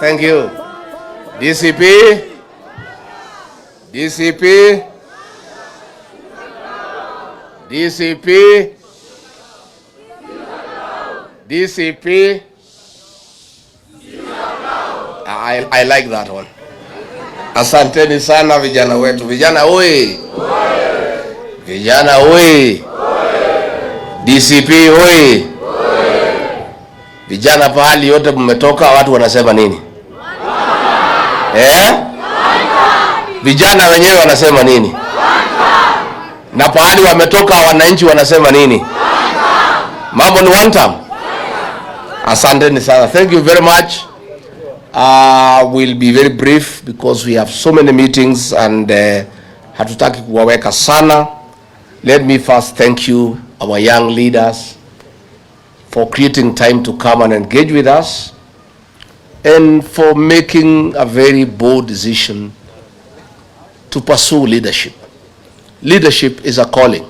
Thank you. DCP. DCP. DCP. DCP. I like that one. Asanteni sana vijana wetu. Vijana oi. Vijana oi. DCP oi. Vijana pahali yote mmetoka watu wanasema nini? Vijana wenyewe wanasema nini? Na pahali wametoka wananchi wanasema nini? Mambo ni one time. Asanteni sana. Thank you very much. We'll be very brief because we have so many meetings and hatutaki kuwaweka sana. Let me first thank you, our young leaders, for creating time to come and engage with us and for making a very bold decision to pursue leadership. Leadership is a calling.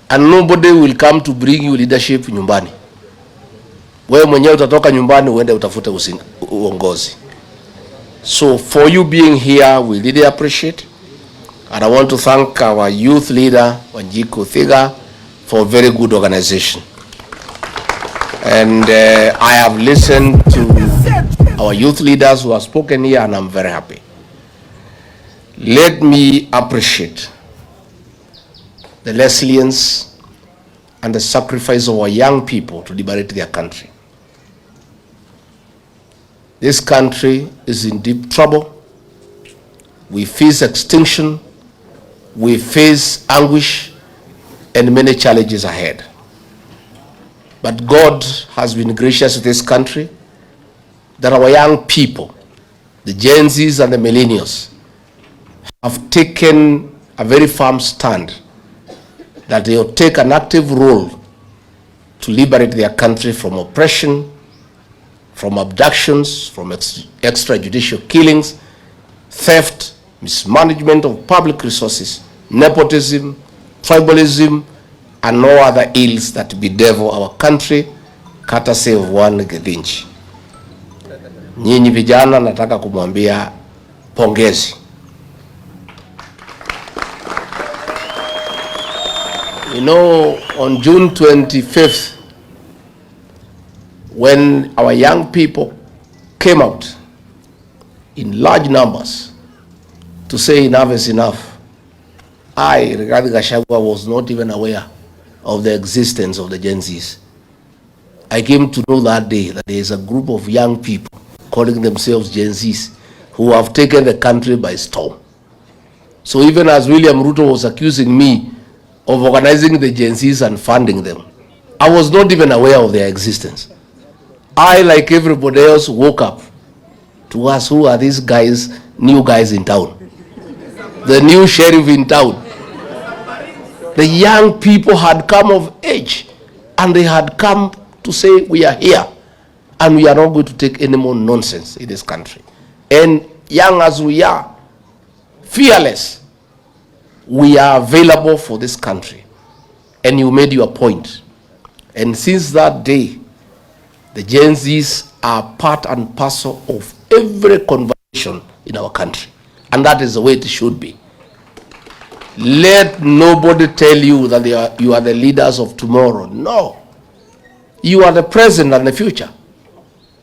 And nobody will come to bring you leadership nyumbani. Wewe mwenyewe utatoka nyumbani uende utafute uongozi. So for you being here, we really appreciate. And I want to thank our youth leader, Wanjiku Thiga, for very good organization. And I have listened to our youth leaders who have spoken here and I'm very happy. Let me appreciate the resilience and the sacrifice of our young people to liberate their country. This country is in deep trouble. We face extinction, we face anguish and many challenges ahead. But God has been gracious to this country that our young people, the Gen Zs and the millennials, have taken a very firm stand that they will take an active role to liberate their country from oppression, from abductions, from extrajudicial killings, theft, mismanagement of public resources, nepotism, tribalism, and no other ills that bedevil our country, courtesy of one Githinji. Nyinyi vijana nataka kumwambia pongezi. You know, on June 25th, when our young people came out in large numbers to say enough is enough, I, Rigathi Gachagua, was not even aware of the existence of the Gen Zs. I came to know that day that there is a group of young people calling themselves Gen Zs who have taken the country by storm. So even as William Ruto was accusing me of organizing the Gen Zs and funding them, I was not even aware of their existence. I, like everybody else, woke up to ask, who are these guys, new guys in town? The new sheriff in town. The young people had come of age and they had come to say, we are here and we are not going to take any more nonsense in this country. And young as we are, fearless, we are available for this country. And you made your point. And since that day, the Gen Zs are part and parcel of every conversation in our country. And that is the way it should be. Let nobody tell you that you are the leaders of tomorrow. No. You are the present and the future.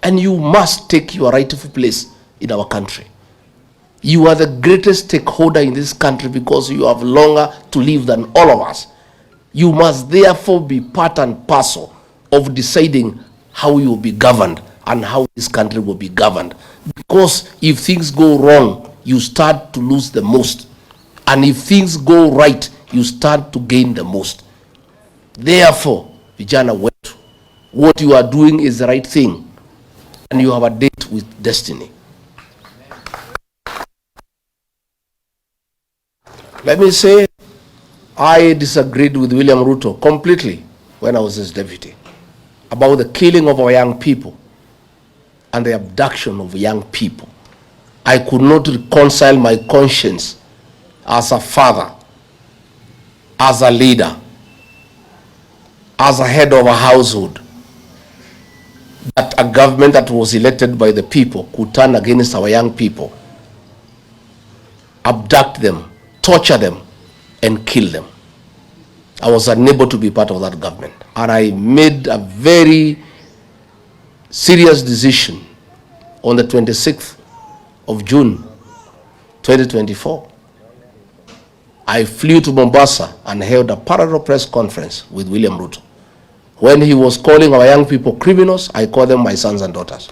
And you must take your rightful place in our country. You are the greatest stakeholder in this country because you have longer to live than all of us. You must therefore be part and parcel of deciding how you will be governed and how this country will be governed. Because if things go wrong, you start to lose the most. And if things go right, you start to gain the most. Therefore, vijana wetu, what you are doing is the right thing. And you have a date with destiny. Let me say, I disagreed with William Ruto completely when I was his deputy about the killing of our young people and the abduction of young people. I could not reconcile my conscience as a father, as a leader, as a head of a household, that a government that was elected by the people could turn against our young people, abduct them, torture them, and kill them. I was unable to be part of that government. And I made a very serious decision on the 26th of June, 2024. I flew to Mombasa and held a parallel press conference with William Ruto. When he was calling our young people criminals, I call them my sons and daughters.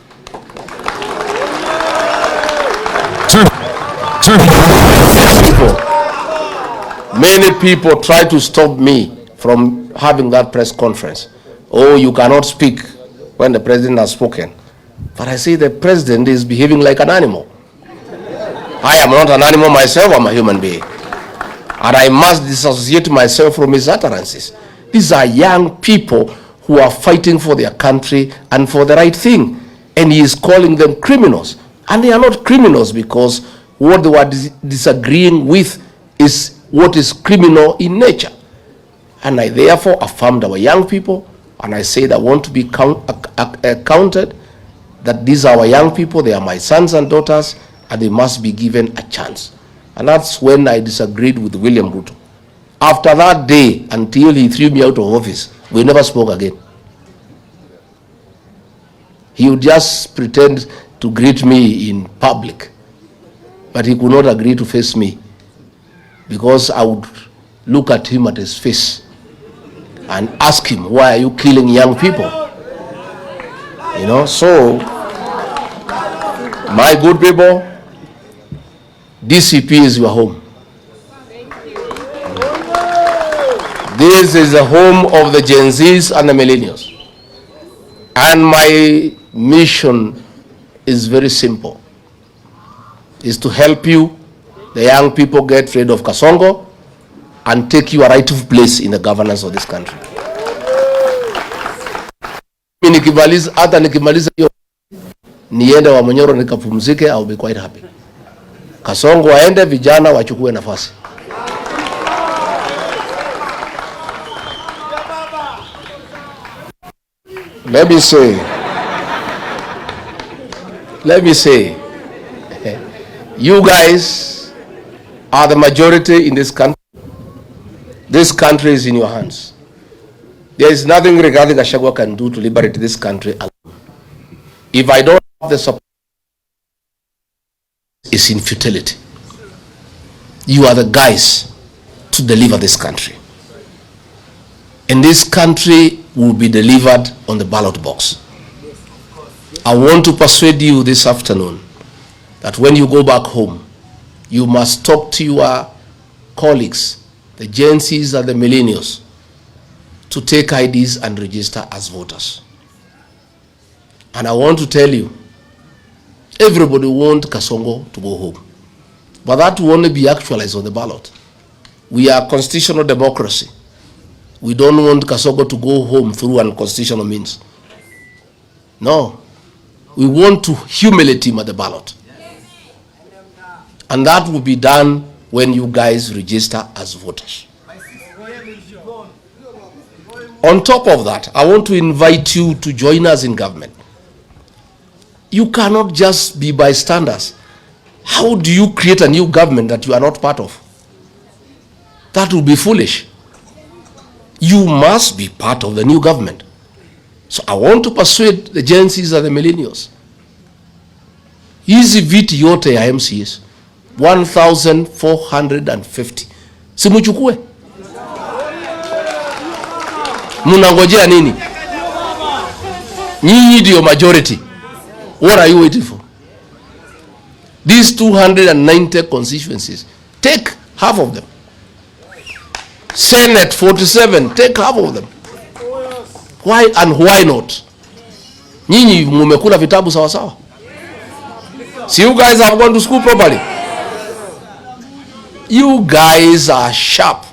Many people try to stop me from having that press conference. Oh, you cannot speak when the president has spoken. But I say the president is behaving like an animal. I am not an animal myself, I'm a human being. And I must dissociate myself from his utterances. These are young people who are fighting for their country and for the right thing. And he is calling them criminals. And they are not criminals because what they were disagreeing with is what is criminal in nature. And I therefore affirmed our young people, and I said I want to be counted, that these are our young people, they are my sons and daughters, and they must be given a chance. And that's when I disagreed with William Ruto. After that day, until he threw me out of office, we never spoke again. He would just pretend to greet me in public, but he could not agree to face me because I would look at him at his face and ask him, why are you killing young people? You know, so my good people, DCP is your home. This is the home of the Gen Zs and the millennials. And my mission is very simple. Is to help you, the young people, get rid of Kasongo and take your rightful place in the governance of this country. Hata nikimaliza hiyo niende wa Munyoro nikapumzike, I'll be quite happy. Kasongo waende, vijana wachukue nafasi. Let me say, you guys are the majority in this country. This country is in your hands. There is nothing Rigathi Gachagua can do to liberate this country alone. If I don't have the support, it's in futility. You are the guys to deliver this country. And this country will be delivered on the ballot box. I want to persuade you this afternoon that when you go back home, you must talk to your colleagues, the Gen Zs and the millennials, to take IDs and register as voters. And I want to tell you, everybody wants Kasongo to go home. But that will only be actualized on the ballot. We are constitutional democracy. We don't want Kasongo to go home through unconstitutional means. No. We want to humiliate him at the ballot. And that will be done when you guys register as voters. On top of that, I want to invite you to join us in government. You cannot just be bystanders. How do you create a new government that you are not part of? That would be foolish. You must be part of the new government. So I want to persuade the Gen Zs and the millennials. Hizi viti yote ya MCS 1450. Simuchukue. Munangojea nini? Nyinyi ndio majority. What are you waiting for? These 290 constituencies, take half of them. Senate 47, take half of them. Why and why not? Nyinyi mumekula vitabu sawa sawa. So you guys have gone to school properly. You guys are sharp.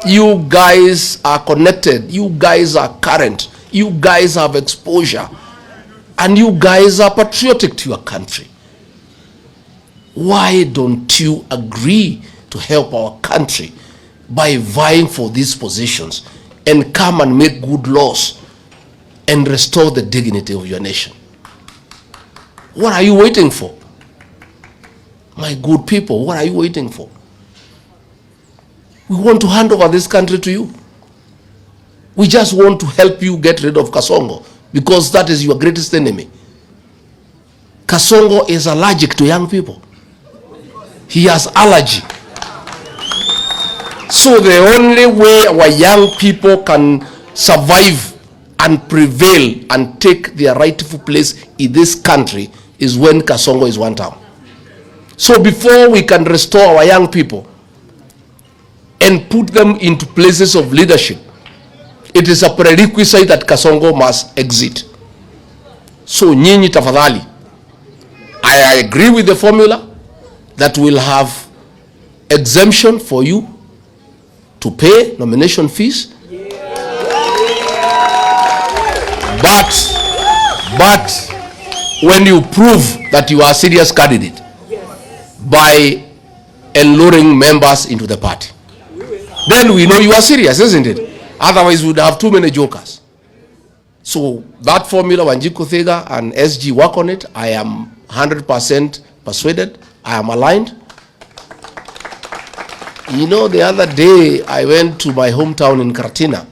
You guys are connected. You guys are current. You guys have exposure. And you guys are patriotic to your country. Why don't you agree to help our country by vying for these positions and come and make good laws and restore the dignity of your nation. What are you waiting for? My good people, what are you waiting for? We want to hand over this country to you. We just want to help you get rid of Kasongo because that is your greatest enemy. Kasongo is allergic to young people. He has allergy. So the only way our young people can survive and prevail and take their rightful place in this country is when Kasongo is one term. So before we can restore our young people and put them into places of leadership, it is a prerequisite that Kasongo must exit. So nyinyi tafadhali, I agree with the formula that will have exemption for you to pay nomination fees. But when you prove that you are a serious candidate by alluring members into the party, then we know you are serious, isn't it? Otherwise, we would have too many jokers. So that formula, Wanjiku Thega and SG work on it. I am 100% persuaded. I am aligned. You know, the other day I went to my hometown in Karatina,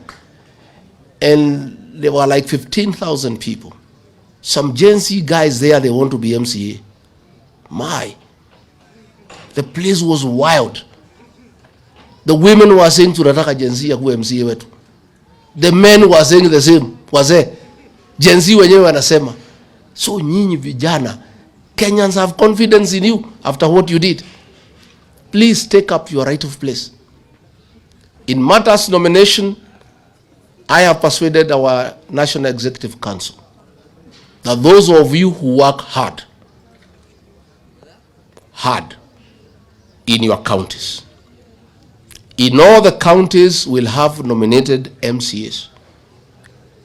and there were like 15,000 people. Some Gen Z guys there, they want to be MCA. The place was wild. The women were saying tunataka Gen Z akuwe MCA wetu. The men were saying the same. Wazee Gen Z wenyewe wanasema. So nyinyi vijana, Kenyans have confidence in you after what you did. Please take up your rightful place. In matters nomination, I have persuaded our National Executive Council that those of you who work hard in your counties, in all the counties will have nominated MCAs.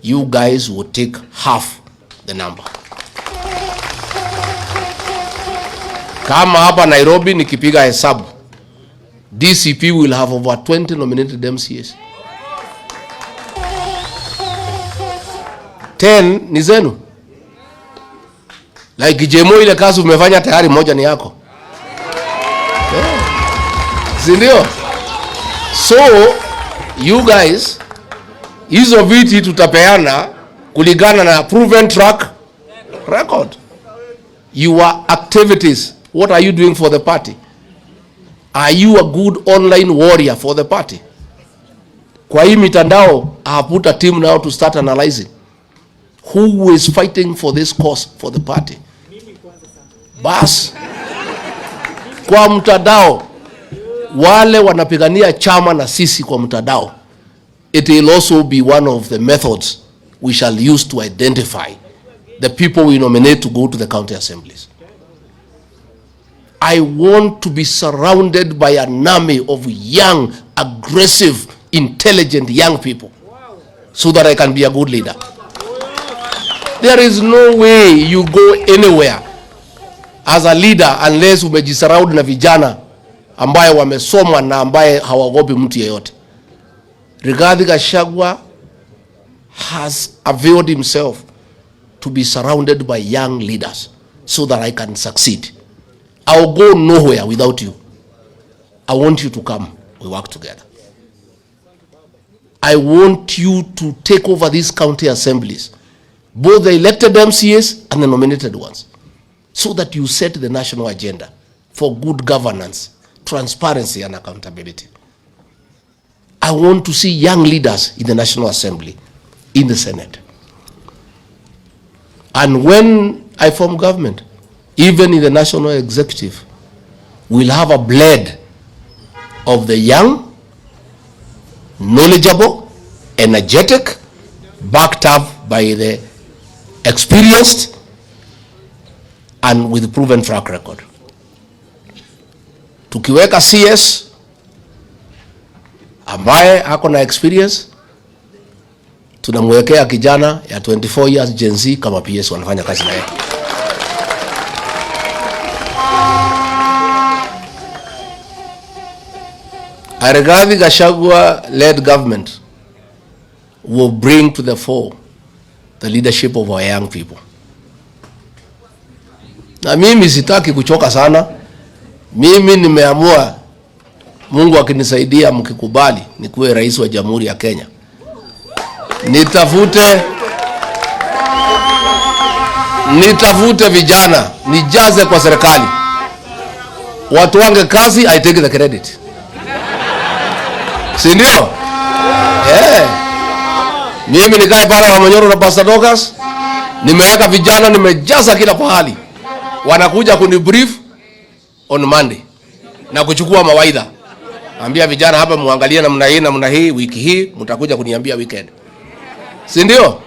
You guys will take half the number. Kama hapa Nairobi nikipiga hesabu, DCP will have over 20 nominated MCAs. 10 ni zenu. Like Jemo, ile kazi umefanya tayari, moja ni yako. Sindio? So you guys, hizo viti tutapeana kulingana na proven track record. Your activities, what are you doing for the party? Are you a good online warrior for the party? Kwa hii mitandao, I have put a team now to start analyzing who is fighting for this cause for the party. Bas, kwa mtandao, wale wanapigania chama na sisi kwa mtandao, it will also be one of the methods we shall use to identify the people we nominate to go to the county assemblies. I want to be surrounded by an army of young, aggressive, intelligent young people so that I can be a good leader. There is no way you go anywhere as a leader unless umejisurround na vijana ambaye wamesoma na ambaye hawaogopi mtu yeyote. Rigathi Gachagua has availed himself to be surrounded by young leaders so that I can succeed. I'll go nowhere without you. I want you to come. We work together. I want you to take over these county assemblies, both the elected MCAs and the nominated ones, so that you set the national agenda for good governance, transparency, and accountability. I want to see young leaders in the National Assembly, in the Senate. And when I form government, even in the National Executive, we'll have a blend of the young, knowledgeable, energetic, backed up by the experienced and with proven track record. Tukiweka CS ambaye ako na experience, tunamwekea kijana ya 24 years Gen Z kama PS wanafanya kazi na yeye. A Rigathi Gachagua led government will bring to the fore the leadership of our young people. Na mimi sitaki kuchoka sana. Mimi nimeamua, Mungu akinisaidia, mkikubali, nikuwe rais wa Jamhuri ya Kenya. Nitafute vijana, nijaze kwa serikali. Watu wange kazi, I take the credit. Si ndio? Mimi nikae para wa Manyoro na Pastor Dokas, nimeweka vijana, nimejaza kila pahali. Wanakuja kunibrief on Monday na kuchukua mawaidha. Ambia vijana hapa muangalie namna hii wiki hii, mtakuja kuniambia weekend. Si ndio?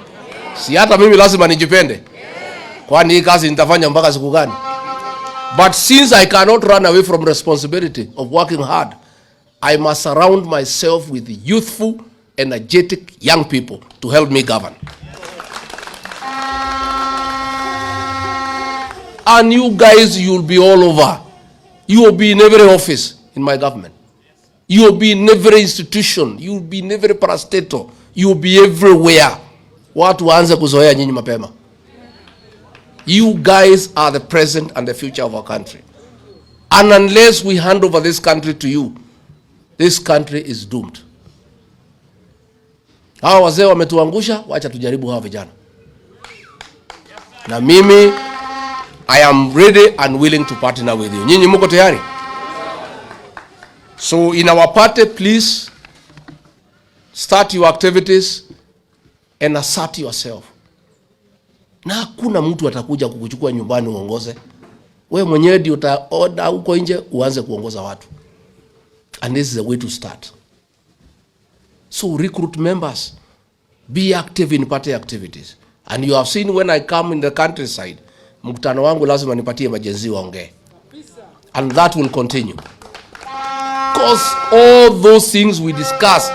Si hata mimi lazima nijipende. Kwani hii kazi nitafanya mpaka siku gani? But since I cannot run away from responsibility of working hard, I must surround myself with youthful, energetic young people to help me govern. And you guys, you'll be all over. You will be in every office in my government. You will be in every institution. You will be in every parastatal. You will be everywhere. Watu waanze kuzoea nyinyi mapema. You guys are the present and the future of our country. And unless we hand over this country to you, this country is doomed. Hawa wazee wametuangusha, wacha tujaribu hawa vijana. Na mimi, I am ready and willing to partner with you. Nyinyi mko tayari? So in our party, please start your activities and assert yourself. Na hakuna mtu atakuja kukuchukua nyumbani uongoze. Wewe mwenyewe ndio utaoda huko nje uanze kuongoza watu. And this is the way to start. So recruit members. Be active in party activities. And you have seen when I come in the countryside, mkutano wangu lazima nipatie majenzi waongee. And that will continue. Because all those things we discuss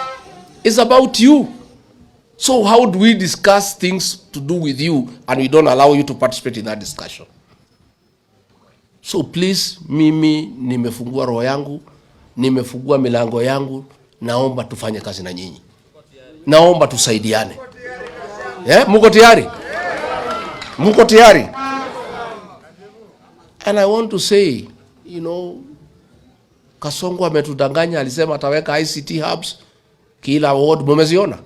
is about you. So how do we discuss things to do with you and we don't allow you to participate in that discussion? So please, mimi nimefungua roho yangu, nimefungua milango yangu, naomba tufanye kazi na nyinyi. Naomba tusaidiane. Muko tayari? Muko tayari? And I want to say, you know, Kasongo ametudanganya, alisema ataweka ICT hubs kila ward, mumeziona?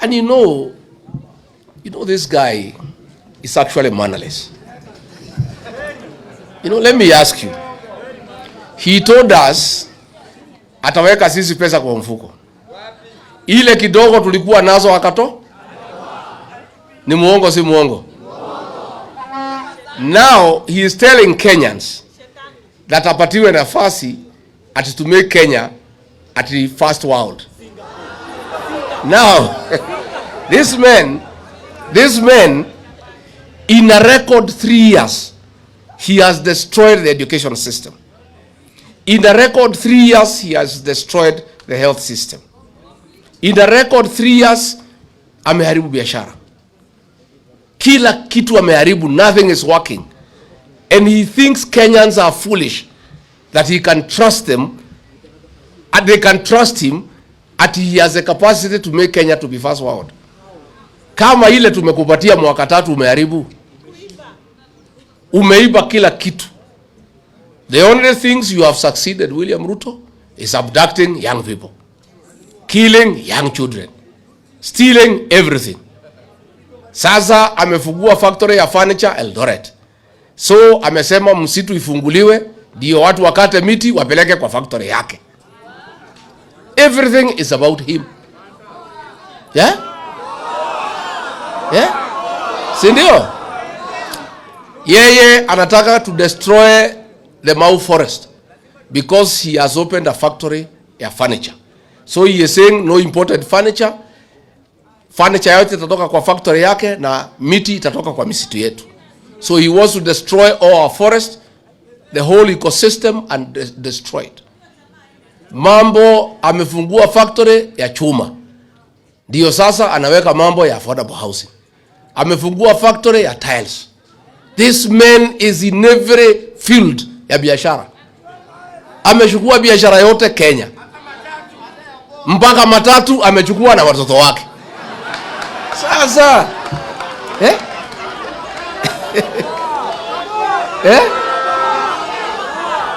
And you know this guy is actually mannerless. You know, let me ask you. He told us ataweka sisi pesa kwa mfuko. Ile kidogo tulikuwa nazo akato? Ni muongo si muongo? Now he is telling Kenyans that apatiwe nafasi ati to make Kenya at the first world. Now, this man, in a record 3 years, he has destroyed the education system. In a record 3 years, he has destroyed the health system. In a record 3 years, ameharibu biashara. Kila kitu ameharibu, nothing is working. And he thinks Kenyans are foolish that he can trust them, and they can trust him, that he has a capacity to make Kenya to be first world. Kama ile tumekupatia mwaka 3 umeharibu. Umeiba kila kitu. The only things you have succeeded, William Ruto, is abducting young people, killing young children, stealing everything. Sasa amefungua factory ya furniture Eldoret. So amesema msitu ifunguliwe, ndio watu wakate miti wapeleke kwa factory yake. Everything is about him. Yeah? Si ndio? Yeye anataka to destroy the Mau forest because he has opened a factory ya furniture. So he is saying no imported furniture. Furniture yote itatoka kwa factory yake na miti itatoka kwa misitu yetu. So he wants to destroy all our forest, the whole ecosystem, and destroy it. Mambo amefungua factory ya chuma. Ndio sasa anaweka mambo ya affordable housing. Amefungua factory ya tiles. This man is in every field ya biashara. Amechukua biashara yote Kenya. mpaka matatu amechukua na watoto wake. Sasa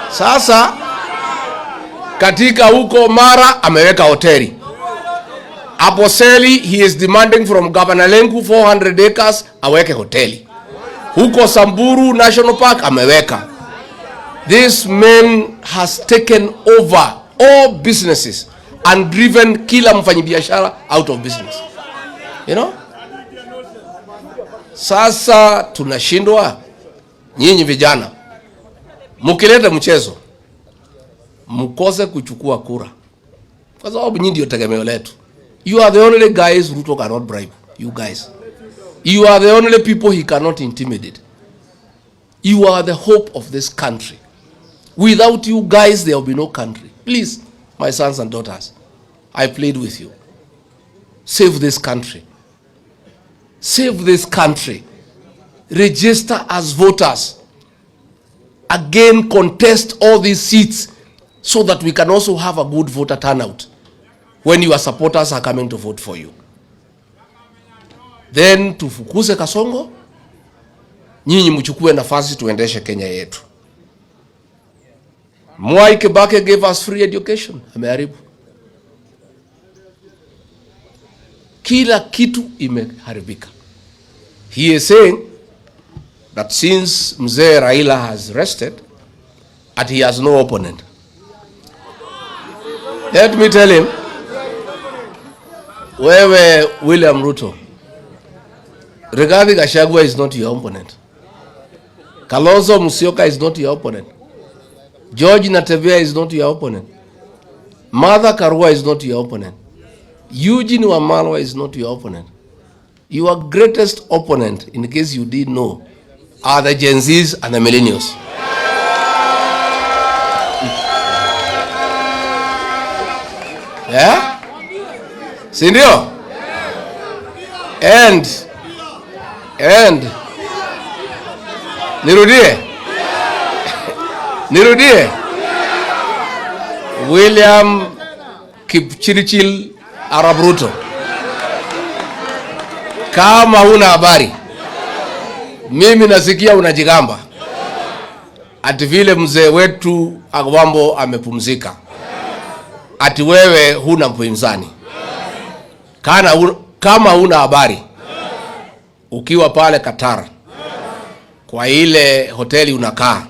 Sasa katika huko Mara ameweka hoteli. Aposeli, he is demanding from Governor Lenku 400 acres aweke hoteli. Huko Samburu National Park ameweka. This man has taken over all businesses and driven kila mfanyibiashara out of business. You know? Sasa tunashindwa, nyinyi vijana mukileta mchezo mkose kuchukua kura, kwa sababu nyinyi ndio tegemeo letu. You are the only guys Ruto cannot bribe. You guys, you are the only people he cannot intimidate. You are the hope of this country. Without you guys there will be no country. Please, my sons and daughters, I plead with you, save this country. Save this country. Register as voters. Again, contest all these seats so that we can also have a good voter turnout when your supporters are coming to vote for you. Then tufukuze Kasongo, nyinyi mchukue nafasi tuendeshe Kenya yetu. Mwai Kibaki gave us free education. Ameharibu. Kila kitu imeharibika. He is saying that since Mzee Raila has rested, that he has no opponent. Let me tell him, wewe William Ruto, Rigathi Gachagua is not your opponent. Kalonzo Musyoka is not your opponent. George Natembea is not your opponent. Martha Karua is not your opponent. Eugene Wamalwa is not your opponent. Your greatest opponent, in case you didn't know, are the Gen Zs and the millennials. Yeah? Sindio? And Nirudie William Kipchirchir Arap Ruto, kama huna habari, mimi nasikia unajigamba ati vile mzee wetu Agwambo amepumzika, ati wewe huna mpinzani. Kama huna habari, ukiwa pale Qatar kwa ile hoteli unakaa,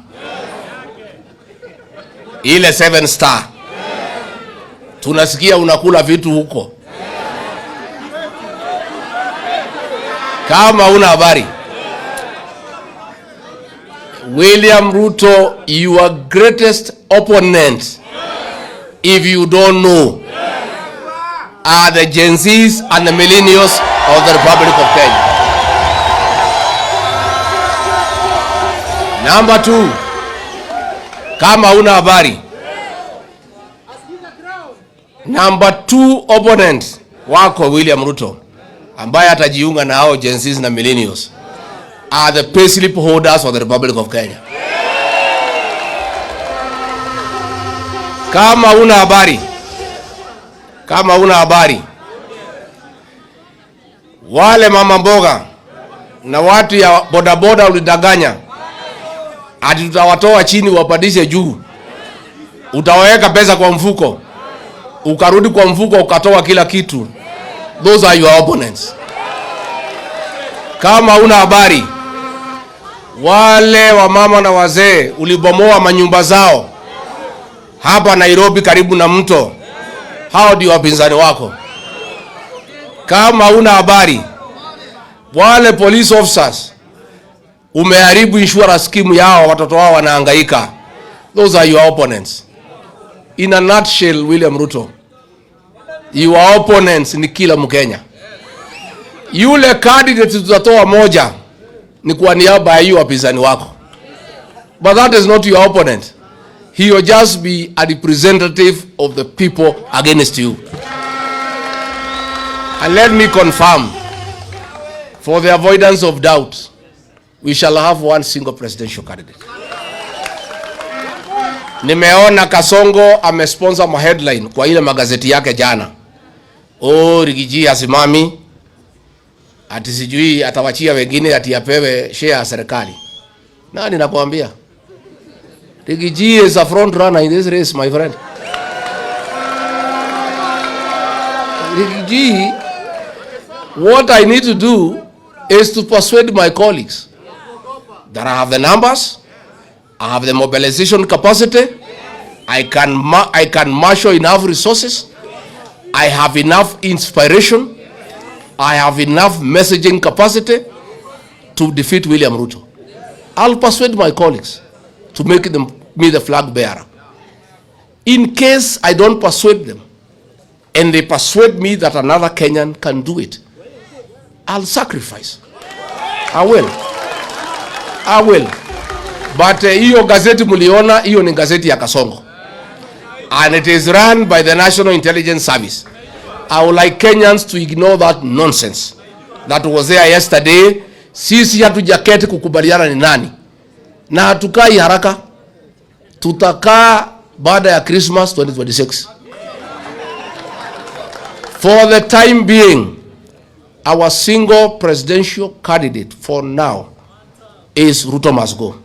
ile 7 star, tunasikia unakula vitu huko. Kama huna habari, William Ruto, your greatest opponent, if you don't know, are the Gen Zs and the millennials of the Republic of Kenya. Number 2, kama huna habari, number 2 opponent wako William Ruto, ambaye atajiunga na hao Gen Zs na millennials, are the payslip holders of the Republic of Kenya. Kama huna habari, wale mama mboga na watu ya bodaboda ulidanganya ati tutawatoa chini wapadishe juu, utaweka pesa kwa mfuko, ukarudi kwa mfuko ukatoa kila kitu. Those are your opponents. Kama huna habari, wale wa mama na wazee ulibomoa manyumba zao hapa Nairobi karibu na mto, hao ndio wapinzani wako. Kama huna habari, wale police officers umeharibu insurance scheme yao, watoto wao wanahangaika. Those are your opponents. In a nutshell, William Ruto, your opponents ni kila Mkenya. Yule candidate tutatoa moja ni kwa niaba ya hiyo wapinzani wako, but that is not your opponent. He will just be a representative of the people against you. And let me confirm, for the avoidance of doubt, we shall have one single presidential candidate. Nimeona Kasongo amesponsor ma headline kwa ile magazeti yake jana. Oh, Rigathi asimami. Ati sijui atawachia wengine ati apewe share ya serikali. Nani nakwambia? Rigathi is a front runner in this race, my friend. Rigathi, what I need to do is to persuade my colleagues that I have the numbers, I have the mobilization capacity, I can marshal enough resources, I have enough inspiration, I have enough messaging capacity to defeat William Ruto. I'll persuade my colleagues to make me the flag bearer. In case I don't persuade them, and they persuade me that another Kenyan can do it, I'll sacrifice. I will. But hiyo gazeti muliona, hiyo ni gazeti ya Kasongo. And it is run by the National Intelligence Service. I would like Kenyans to ignore that nonsense that was there yesterday. Sisi hatujaketi kukubaliana ni nani. Na hatukai haraka. Tutakaa baada ya Christmas 2026. For the time being, our single presidential candidate for now is Ruto must go.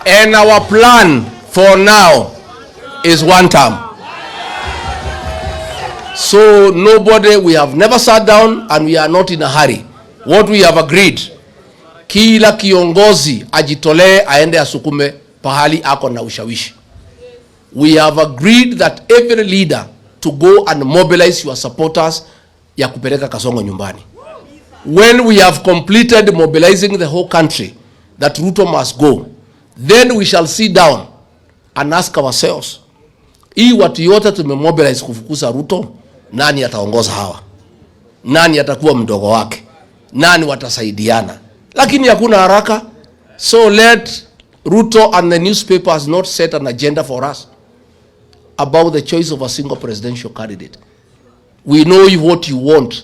And our plan for now is one term. So nobody, we have never sat down and we are not in a hurry. What we have agreed, kila kiongozi ajitolee aende asukume pahali ako na ushawishi. We have agreed that every leader to go and mobilize your supporters ya kupeleka Kasongo nyumbani. When we have completed mobilizing the whole country that Ruto must go, then we shall sit down and ask ourselves, hii watu yote tumemobilize kufukuza Ruto, nani ataongoza hawa? Nani atakuwa mdogo wake? Nani watasaidiana? Lakini hakuna haraka. So let Ruto and the newspapers not set an agenda for us about the choice of a single presidential candidate. We know what you want.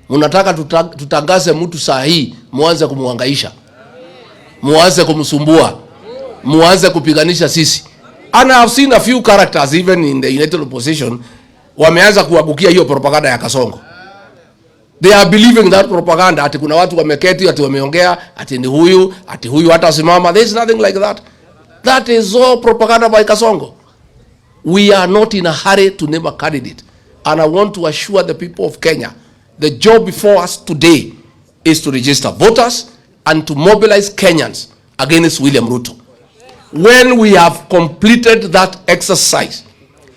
Munataka tutangaze mtu saa hii, muanze kumuhangaisha, muanze kumsumbua, muanze kupiganisha sisi. And I have seen a few characters even in the United Opposition wameanza kuabukia hiyo propaganda ya Kasongo. They are believing that propaganda, ati kuna watu wameketi, ati wameongea, ati ni huyu, ati huyu hata simama. There is nothing like that. That is all propaganda by Kasongo. We are not in a hurry to name a candidate. And I want to assure the people of Kenya, the job before us today is to register voters and to mobilize Kenyans against William Ruto. When we have completed that exercise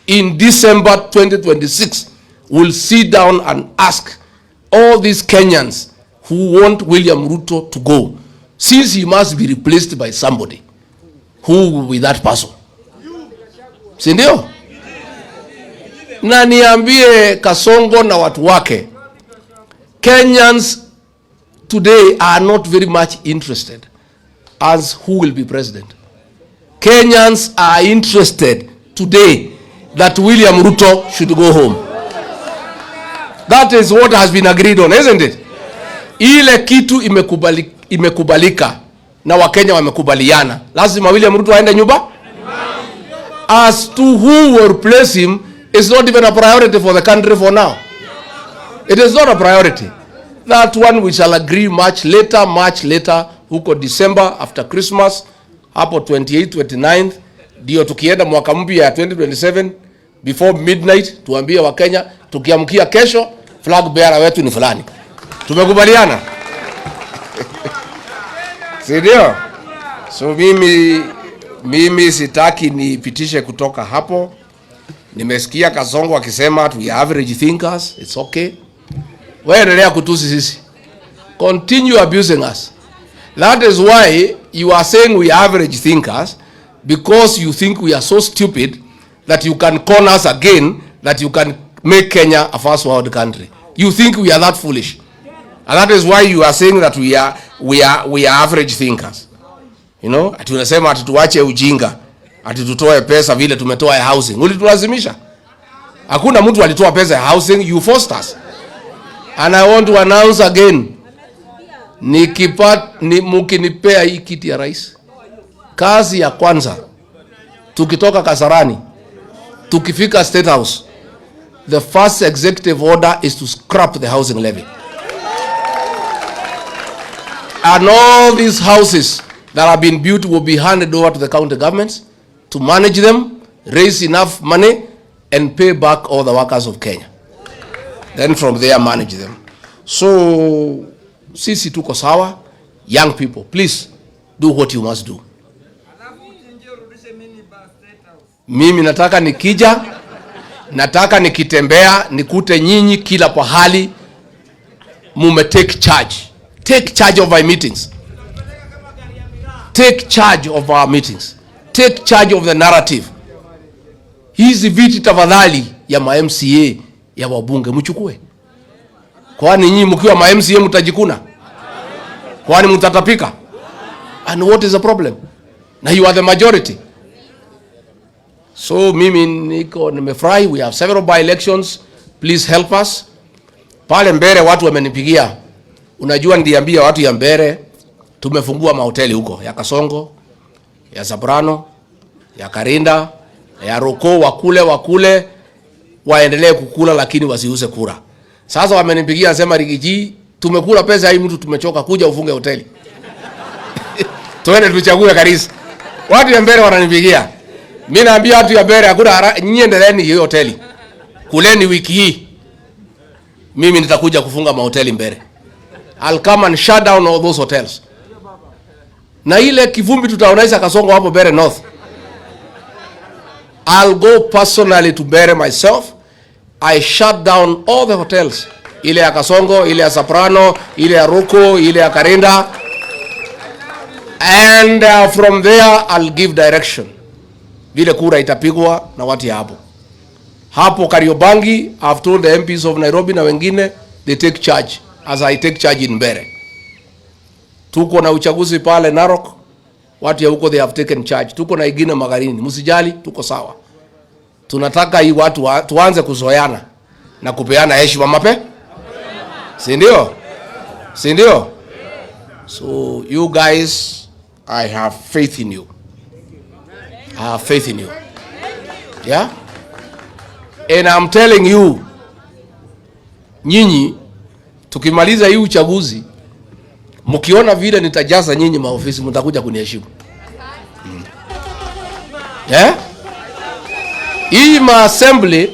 in December 2026, we'll sit down and ask all these Kenyans who want William Ruto to go, since he must be replaced by somebody, who will be that person? Sindio? Na niambie Kasongo na watu wake, Kenyans today are not very much interested as who will be president. Kenyans are interested today that William Ruto should go home. That is what has been agreed on, isn't it? Ile kitu imekubalika na Wakenya wamekubaliana. Lazima William Ruto aende nyumba. As to who will replace him is not even a priority for the country for now. It is not a priority. That one we shall agree much later, huko December after Christmas, hapo 28, 29, ndio tukienda mwaka mpya ya 2027, before midnight, tuambie Wakenya, tukiamkia kesho, flag bearer wetu ni fulani. Tumekubaliana? Sindio? So mimi sitaki nipitishe kutoka hapo. Nimesikia Kasongo akisema we are average thinkers. It's okay. Wewe endelea kutusi sisi. Continue abusing us. That is why you are saying we are average thinkers, because you think we are so stupid that you can con us again, that you can make Kenya a first world country. You think we are that foolish. And that is why you are saying that we are average thinkers. You know, ati unasema ati tuache ujinga, ati tutoe pesa vile tumetoa ya housing. Ulitulazimisha. Hakuna mtu alitoa pesa ya housing, you forced us. And I want to announce again, mkinipea hii kiti ya rais, Kazi ya kwanza tukitoka Kasarani, tukifika State House, the first executive order is to scrap the housing levy. And all these houses that have been built will be handed over to the county governments to manage them, raise enough money, and pay back all the workers of Kenya. Then from there, manage them. So, sisi tuko sawa. Young people, please do what you must do. Mimi nataka nikija, nataka nikitembea, nikute nyinyi kila pahali, mume take charge. Take charge of our meetings. Take charge of our meetings. Take charge of the narrative. Hizi viti tafadhali ya ma MCA ya wabunge mchukue. Kwani nyinyi mkiwa ma MCA mtajikuna? Kwani mtatapika? And what is the problem? Now you are the majority. So mimi niko nimefurahi, we have several by elections. Please help us. Pale Mbere watu wamenipigia. Unajua ndiambia watu ya Mbere tumefungua mahoteli huko ya Kasongo, ya Zabrano, ya Karinda, ya Roko, wakule waendelee kukula lakini wasiuze kura. Sasa wamenipigia sema Rigathi, tumekula pesa hii mtu tumechoka, kuja ufunge hoteli. Tuende tuchague kanisa. Watu ya Mbere wananipigia. Mimi naambia watu ya Mbere hakuna, nyinyi endeleeni hiyo hoteli. Kuleni wiki hii. Mimi nitakuja kufunga mahoteli Mbere. I'll come and shut down all those hotels. Na ile kivumbi tutaonaisha Kasongo hapo Mbere North. I'll go personally to Mbere myself. I shut down all the hotels. Ile ya Kasongo, ile ya Soprano, ile ya Ruko, ile ya Karinda. And from there I'll give direction. Vile kura itapigwa na watu ya hapo. Hapo Kariobangi, I've told the MPs of Nairobi na wengine, they take charge as I take charge in Mbere. Tuko na uchaguzi pale Narok, watu ya huko they have taken charge. Tuko na ingine Magarini, msijali, tuko sawa. Tunataka hii watu tuanze kuzoeana na kupeana heshima mape. Si ndio? Si ndio? So you guys, I have faith in you. I have faith in you. Yeah? And I'm telling you, nyinyi tukimaliza hii uchaguzi, mkiona vile nitajaza nyinyi maofisi, mtakuja kuniheshimu. Yeah? Hii maassembly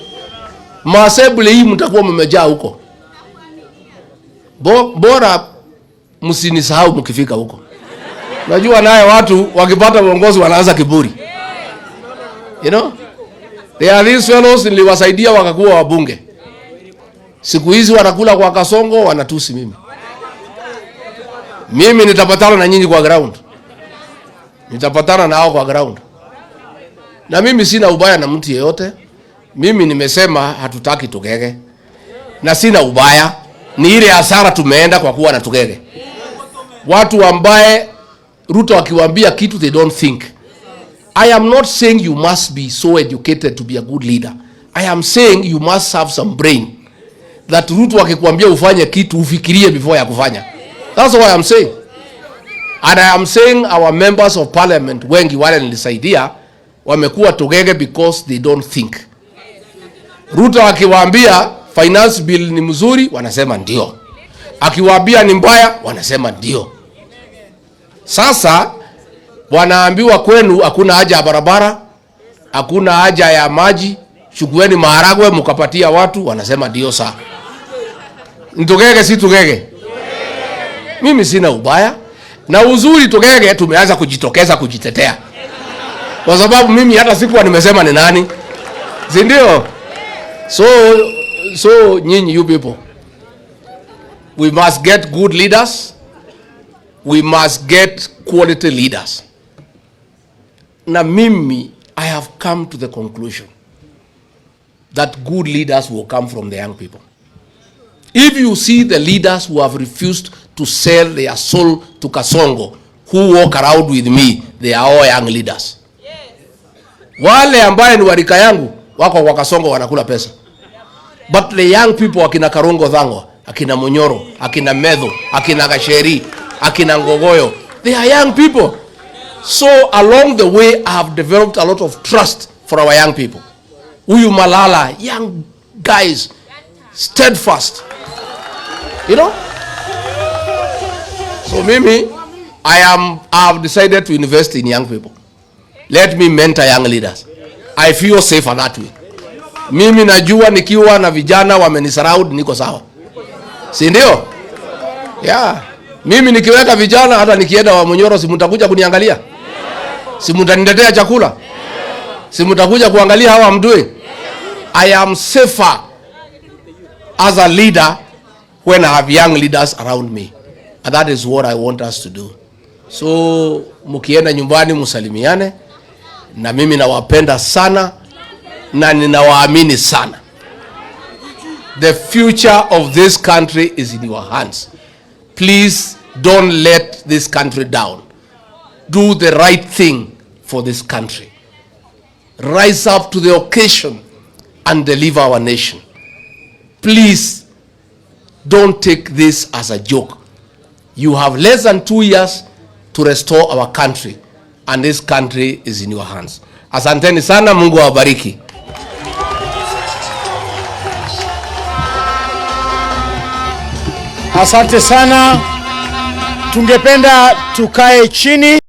hii mtakuwa mmejaa huko. Bora msinisahau mkifika huko. Unajua naye watu wakipata uongozi wanaanza kiburi. You know? There are these fellows niliwasaidia wakakuwa wabunge. Siku hizi wanakula kwa Kasongo, wanatusi mimi. Mimi nitapatana na nyinyi kwa ground. Nitapatana nao kwa ground. Na mimi sina ubaya na mtu yeyote. Mimi nimesema hatutaki Tugege. Na sina ubaya. Ni ile hasara tumeenda kwa kuwa na Tugege. Watu ambaye Ruto akiwaambia kitu they don't think. I am not saying you must be so educated to be a good leader. I am saying you must have some brain. That Ruto akikwambia ufanye kitu ufikirie before ya kufanya. That's what I am saying. And I am saying our members of parliament wengi wale nilisaidia wamekuwa Tugege because they don't think. Ruto akiwaambia finance bill ni mzuri, wanasema ndio. Akiwaambia ni mbaya, wanasema ndio. Sasa wanaambiwa kwenu hakuna haja ya barabara, hakuna haja ya maji, chukueni maharagwe mkapatia watu, wanasema ndio saa. Tugege si Tugege. Mimi sina ubaya. Na uzuri Tugege tumeanza kujitokeza kujitetea. Kwa sababu mimi hata sikuwa nimesema ni nani. Si ndio? So nyinyi you people, we must get good leaders. We must get quality leaders. Na mimi, I have come to the conclusion that good leaders will come from the young people. If you see the leaders who have refused to sell their soul to Kasongo, who walk around with me, they are all young leaders. Wale ambaye ni warika yangu, wako kwa Kasongo wanakula pesa. But the young people, akina Karongo Dhangwa, akina Munyoro, akina Medho, akina Gasheri, akina Ngogoyo, they are young people. So along the way, I have developed a lot of trust for our young people. Huyu Malala, young guys, steadfast. You know? So Mimi, I have decided to invest in young people. Let me mentor young leaders. I feel safer that way. Mimi najua nikiwa na vijana wamenisurround niko sawa. Si ndio? Yeah. Mimi nikiweka vijana hata nikienda wa Munyoro si mtakuja kuniangalia? Si mtaniletea chakula? Si mtakuja kuangalia how I'm doing? I am safer as a leader when I have young leaders around me. And that is what I want us to do. So mukienda nyumbani musalimiane, na mimi nawapenda sana na ninawaamini sana. The future of this country is in your hands. Please don't let this country down. Do the right thing for this country. Rise up to the occasion and deliver our nation. Please don't take this as a joke. You have less than 2 years to restore our country, and this country is in your hands. Asanteni sana, Mungu awabariki. Asante sana. Tungependa tukae chini.